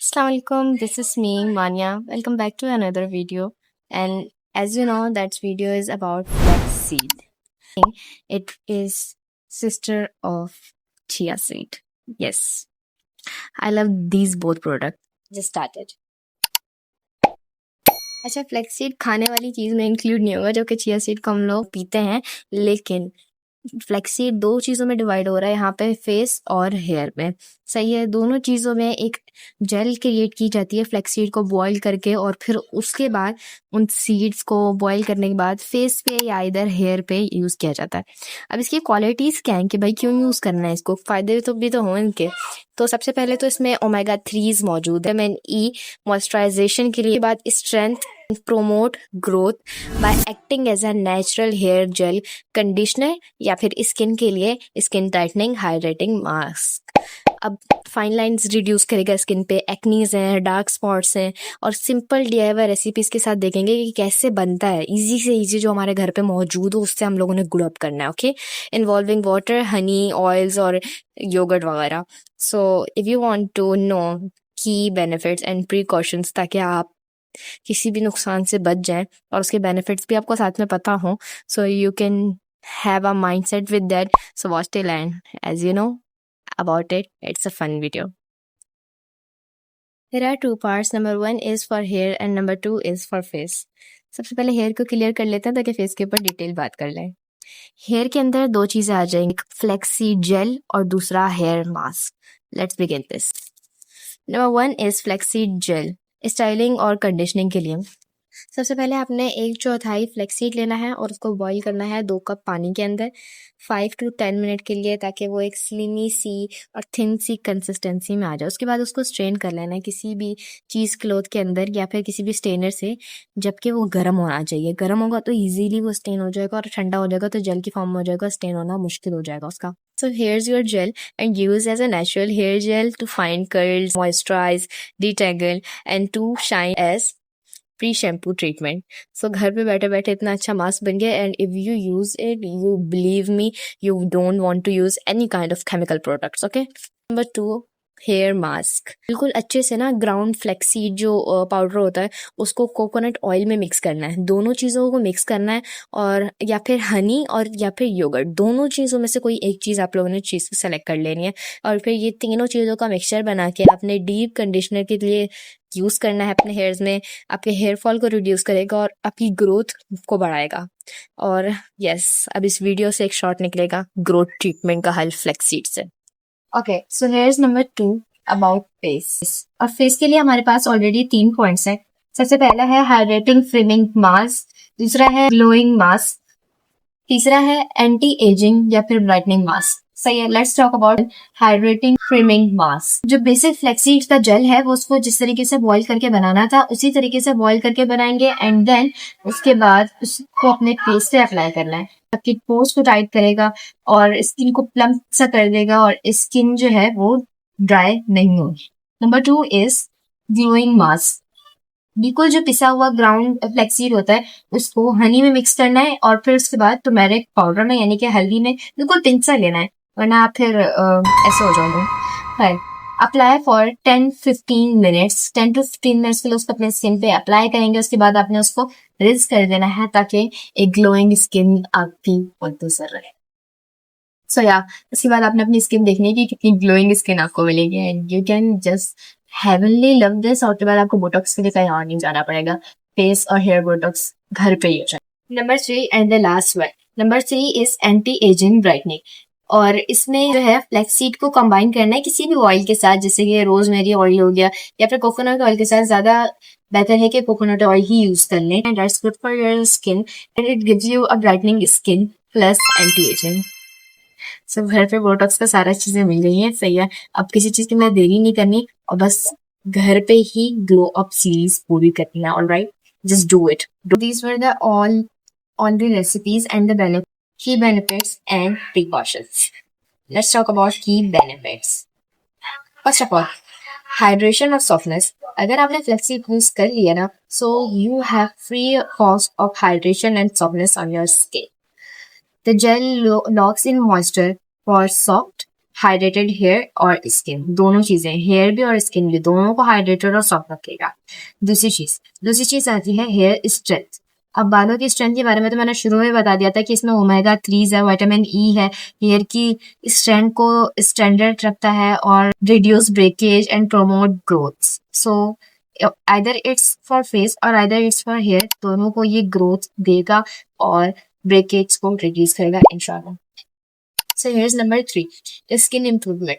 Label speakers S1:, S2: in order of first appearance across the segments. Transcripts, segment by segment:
S1: Assalamualaikum, this is me, Manya. Welcome back to another video. And as you know, that video is about flaxseed. It is sister of chia seed. Yes, I love these both products. Just started. अच्छा flaxseed खाने वाली चीज में include नहीं होगा जो कि chia seed को हम लोग पीते हैं, लेकिन फ्लैक्सीड दो चीज़ों में डिवाइड हो रहा है यहाँ पे, फेस और हेयर में। सही है, दोनों चीज़ों में एक जेल क्रिएट की जाती है फ्लैक्सीड को बॉईल करके, और फिर उसके बाद उन सीड्स को बॉईल करने के बाद फेस पे या इधर हेयर पे यूज़ किया जाता है। अब इसकी क्वालिटीज़ क्या हैं कि भाई क्यों यूज़ करना है इसको, फ़ायदे तो भी तो हों इनके। तो सबसे पहले तो इसमें ओमेगा 3 मौजूद है, विटामिन ई मॉइस्चराइजेशन के लिए, बाद strength promote growth by acting as a natural hair gel conditioner, या फिर स्किन के लिए स्किन टाइटनिंग हाइड्रेटिंग मास्क। अब फाइन लाइंस रिड्यूस करेगा स्किन पे, एक्नीज हैं, डार्क स्पॉट्स हैं, और सिंपल DIY रेसिपीज के साथ देखेंगे कि कैसे बनता है। इजी से इजी जो हमारे घर पे मौजूद हो उससे हम लोगों ने ग्रो अप करना है। Okay, involving water, honey, oils और योगर्ट वगैरह। So if you want to know की बेनिफिट्स एंड प्रिकॉशंस, ताकि आप किसी भी नुकसान से बच जाएं और उसके बेनिफिट्स भी आपको साथ में पता हो, so you can have a mindset with that. So watch till end, as you know about it, it's a fun video. There are two parts. Number 1 is for hair and number 2 is for face. सबसे पहले hair को clear कर लेते हैं ताकि face के ऊपर detail बात कर लें। हेयर के अंदर दो चीजें आ जाएंगी, फ्लेक्सी जेल और दूसरा hair mask. Let's begin this. Number 1 is flexi gel, styling और कंडीशनिंग के लिए। सबसे पहले आपने 1/4 फ्लेक्सीड लेना है और उसको बॉईल करना है 2 कप पानी के अंदर 5 to 10 मिनट के लिए, ताकि वो एक स्लिमी सी और थिन सी कंसिस्टेंसी में आ जाए। उसके बाद उसको स्ट्रेन कर लेना है किसी भी चीज़ क्लोथ के अंदर या फिर किसी भी स्टेनर से, जबकि वो गर्म होना चाहिए। गर्म होगा तो ईजीली वो स्टेन हो जाएगा, और ठंडा हो जाएगा तो जेल की फॉर्म में हो जाएगा, स्टेन होना मुश्किल हो जाएगा उसका। So here's your gel and use as a natural hair gel to find curls, moisturize, detangle and to shine as pre shampoo treatment. So घर पे बैठे बैठे इतना अच्छा मास्क बन गया, and if you use it, you believe me, you don't want to use any kind of chemical products. Okay, number 2, hair mask. बिल्कुल अच्छे से ना ग्राउंड फ्लेक्सीड जो पाउडर होता है उसको कोकोनट ऑयल में मिक्स करना है, दोनों चीज़ों को मिक्स करना है, और या फिर हनी और या फिर योगर्ट, दोनों चीज़ों में से कोई एक चीज़ आप लोगों ने चीज़ सेलेक्ट कर लेनी है, और फिर ये तीनों चीज़ों का मिक्सचर बना के आपने डीप कंडीशनर के लिए यूज़ करना है अपने हेयर्स में। आपके हेयर फॉल को रिड्यूस करेगा और आपकी ग्रोथ को बढ़ाएगा। और यस, अब इस वीडियो से एक शॉर्ट निकलेगा ग्रोथ ट्रीटमेंट का हल फ्लेक्सीड से। Okay, so here is number 2 about face. और फेस के लिए हमारे पास ऑलरेडी 3 पॉइंट्स हैं। सबसे पहला है हाइड्रेटिंग फ्रेमिंग मास्क, दूसरा है ग्लोइंग मास्क, तीसरा है एंटी एजिंग या फिर ब्राइटनिंग मास्क। सही है, let's talk about hydrating framing mask. जो बेसिक फ्लेक्सीड का जेल है वो उसको जिस तरीके से बॉईल करके बनाना था उसी तरीके से बॉईल करके बनाएंगे, एंड देन उसके बाद उसको अपने फेस पे अप्लाई करना है। आपकी पोर्स को टाइट करेगा और स्किन को प्लम्प सा कर देगा, और स्किन जो है वो ड्राई नहीं होगी। Number 2 is glowing mask. बिल्कुल जो पिसा हुआ ग्राउंड फ्लेक्सीड होता है उसको हनी में मिक्स करना है, और फिर उसके बाद टर्मेरिक पाउडर में यानी कि हल्दी में बिल्कुल पिंच सा लेना है, वरना आप फिर ऐसे हो जाओगे। Apply for 10-15 minutes. 10 to 15 minutes के लिए उसको अपने स्किन पे अप्लाई करेंगे। उसके बाद आपने उसको रिंस कर देना है ताकि एक ग्लोइंग स्किन आपकी मुंतजर रहे। सो या उसके बाद आपने अपनी स्किन देखनी है कि कितनी ग्लोइंग स्किन आपको मिलेगी, and you can just heavenly love this. और उसके बाद आपको बोटॉक्स के लिए कहीं और नहीं जाना पड़ेगा, फेस और हेयर बोटॉक्स घर पे ही हो जाए। Number 3 and the last one, number 3 is anti ageing brightening. और इसमें जो है फ्लैक्सीड को कंबाइन करना है किसी भी ऑयल के साथ, जैसे कि रोजमेरी ऑयल हो गया या फिर कोकोनट ऑयल के साथ। ज्यादा बेहतर है कि कोकोनट ऑयल ही यूज कर लें, and that's good for your skin and it gives you a brightening skin plus anti ageing. सब घर पे बोटॉक्स का सारा चीजें मिल गई हैं। सही है, अब किसी चीज की मैं देरी नहीं करनी और बस घर पे ही ग्लो अप सीरीज पूरी करनी है। Alright, just do it. These were the all the recipes and the key benefits and precautions. Let's talk about key benefits. First of all, hydration और softness. अगर आपने फ्लेक्सी यूज कर लिया ना, so you have free cost of hydration and softness on your skin. The gel locks in moisture for soft, hydrated hair और skin, दोनों चीजें, hair भी और स्किन भी, दोनों को हाइड्रेटेड और सॉफ्ट रखेगा। दूसरी चीज आती है हेयर स्ट्रेंथ। अब बालों की स्ट्रेंथ के बारे में तो मैंने शुरू में बता दिया था कि इसमें ओमेगा 3 है, विटामिन ई है, हेयर की स्ट्रेंथ को स्टैंडर्ड रखता है और reduce breakage and promote growth. So either it's for face और आइदर इट्स फॉर हेयर, दोनों को ये ग्रोथ देगा और ब्रेकेज को रिड्यूस करेगा इंशाल्लाह। So here is number 3, skin improvement.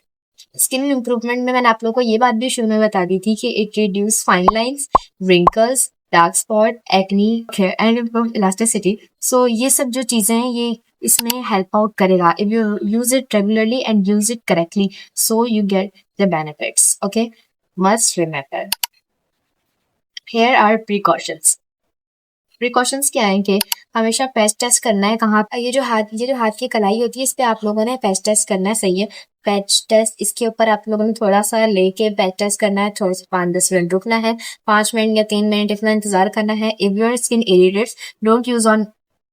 S1: Skin improvement में मैंने आप लोगों को ये बात भी शुरू में बता दी थी कि it reduce fine lines, wrinkles, dark spot, acne and improve elasticity. So ये सब जो चीजें हैं ये इसमें हेल्प आउट करेगा if you use it regularly and use it correctly, so you get the benefits. Okay, must remember here are precautions. Precautions क्या है कि हमेशा पैच टेस्ट करना है। कहाँ ये जो हाथ की कलाई होती है इस पे आप लोगों ने पैच टेस्ट करना है, सही है। पैच टेस्ट इसके ऊपर आप लोगों ने थोड़ा सा लेके पैच टेस्ट करना है, थोड़ा सा 5-10 मिनट रुकना है, 5 मिनट या 3 मिनट इतना इंतजार करना है। If your skin irritates, don't use on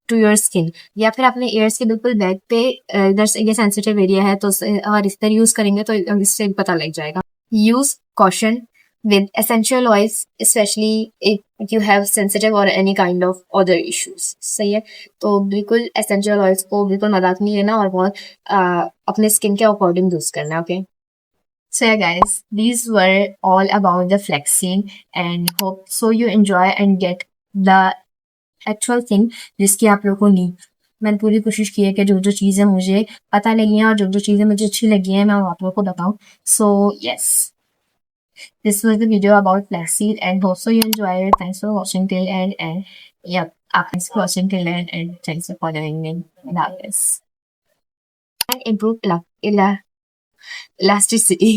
S1: to your skin, या फिर अपने ईयर्स के बिल्कुल बैक पे, इधर से ये सेंसिटिव एरिया है तो और इस तरह यूज करेंगे तो इससे पता लग जाएगा। Use caution with essential oils, especially if you have sensitive or any kind of other issues। सही है, तो बिल्कुल essential oils को बिल्कुल मजाक नहीं लेना और बहुत अपने स्किन के अकॉर्डिंग यूज करना। Okay, so yeah guys, these were all about the flexing and hope so you enjoy and get the actual thing जिसकी आप लोगों को नीड। मैंने पूरी कोशिश की है कि जो जो चीज़ें मुझे पता लगी हैं और जो जो चीज़ें मुझे अच्छी लगी हैं मैं आप लोगों को बताऊं। So yes, this was the video about flaxseed and hope so you enjoyed it. Thanks for watching till end and yeah, thanks for watching till end and thanks for following me in this. And improve elasticity.